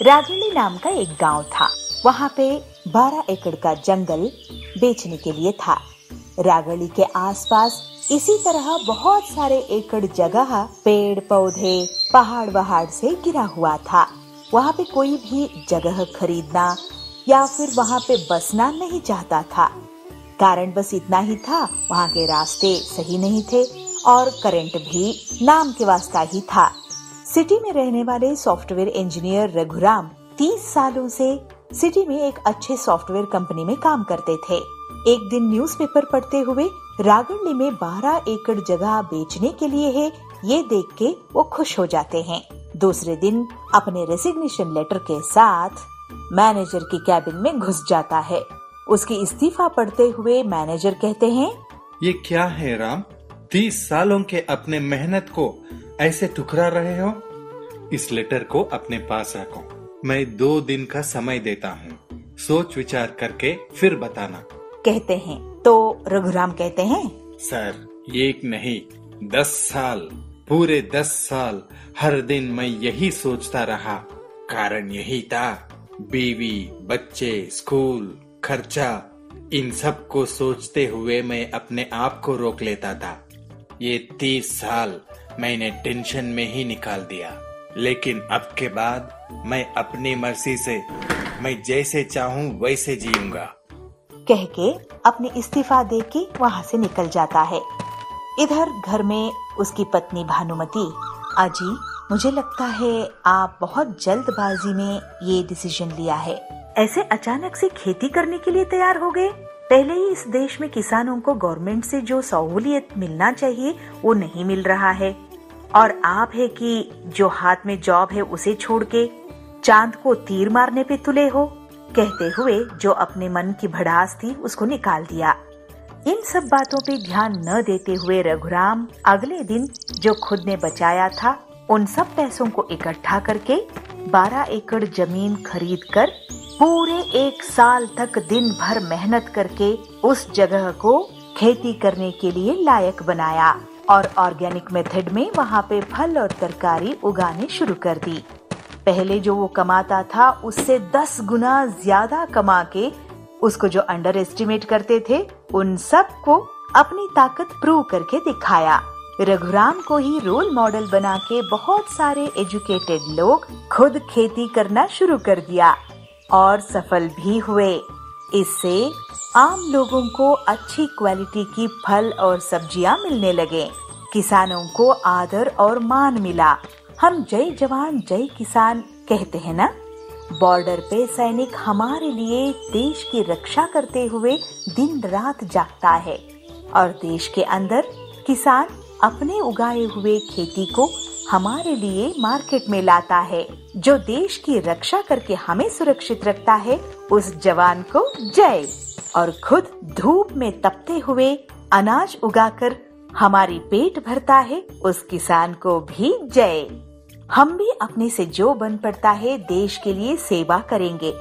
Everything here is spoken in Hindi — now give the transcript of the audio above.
रागिणी नाम का एक गांव था। वहाँ पे 12 एकड़ का जंगल बेचने के लिए था। रागिणी के आसपास इसी तरह बहुत सारे एकड़ जगह पेड़ पौधे पहाड़ वहाड़ से घिरा हुआ था। वहाँ पे कोई भी जगह खरीदना या फिर वहाँ पे बसना नहीं चाहता था। कारण बस इतना ही था, वहाँ के रास्ते सही नहीं थे और करंट भी नाम के वास्ता ही था। सिटी में रहने वाले सॉफ्टवेयर इंजीनियर रघुराम 30 सालों से सिटी में एक अच्छे सॉफ्टवेयर कंपनी में काम करते थे। एक दिन न्यूज़पेपर पढ़ते हुए रागिणी में 12 एकड़ जगह बेचने के लिए है, ये देख के वो खुश हो जाते हैं। दूसरे दिन अपने रेजिग्नेशन लेटर के साथ मैनेजर की कैबिन में घुस जाता है। उसकी इस्तीफा पढ़ते हुए मैनेजर कहते हैं, ये क्या है राम, 30 सालों के अपने मेहनत को ऐसे ठुकरा रहे हो। इस लेटर को अपने पास रखो, मैं 2 दिन का समय देता हूँ, सोच विचार करके फिर बताना, कहते हैं। तो रघुराम कहते हैं, सर 1 नहीं 10 साल, पूरे 10 साल हर दिन मैं यही सोचता रहा। कारण यही था, बीवी बच्चे स्कूल खर्चा, इन सब को सोचते हुए मैं अपने आप को रोक लेता था। ये 30 साल मैंने टेंशन में ही निकाल दिया, लेकिन अब के बाद मैं अपनी मर्जी से मैं जैसे चाहूँ वैसे जीऊंगा, कह के अपनी इस्तीफा दे के वहाँ से निकल जाता है। इधर घर में उसकी पत्नी भानुमति, अजी मुझे लगता है आप बहुत जल्दबाजी में ये डिसीजन लिया है, ऐसे अचानक से खेती करने के लिए तैयार हो गए। पहले ही इस देश में किसानों को गवर्नमेंट से जो सहूलियत मिलना चाहिए वो नहीं मिल रहा है, और आप है कि जो हाथ में जॉब है उसे छोड़ के चांद को तीर मारने पे तुले हो, कहते हुए जो अपने मन की भड़ास थी उसको निकाल दिया। इन सब बातों पे ध्यान न देते हुए रघुराम अगले दिन जो खुद ने बचाया था उन सब पैसों को इकट्ठा करके 12 एकड़ जमीन खरीद कर पूरे 1 साल तक दिन भर मेहनत करके उस जगह को खेती करने के लिए लायक बनाया और ऑर्गेनिक मेथड में वहाँ पे फल और तरकारी उगाने शुरू कर दी। पहले जो वो कमाता था उससे 10 गुना ज्यादा कमा के उसको जो अंडर एस्टिमेट करते थे उन सब को अपनी ताकत प्रूव करके दिखाया। रघुराम को ही रोल मॉडल बना के बहुत सारे एजुकेटेड लोग खुद खेती करना शुरू कर दिया और सफल भी हुए। इससे आम लोगों को अच्छी क्वालिटी की फल और सब्जियां मिलने लगे। किसानों को आदर और मान मिला। हम जय जवान जय किसान कहते हैं ना। बॉर्डर पे सैनिक हमारे लिए देश की रक्षा करते हुए दिन रात जागता है और देश के अंदर किसान अपने उगाए हुए खेती को हमारे लिए मार्केट में लाता है। जो देश की रक्षा करके हमें सुरक्षित रखता है उस जवान को जय, और खुद धूप में तपते हुए अनाज उगाकर हमारी पेट भरता है उस किसान को भी जय। हम भी अपने से जो बन पड़ता है देश के लिए सेवा करेंगे।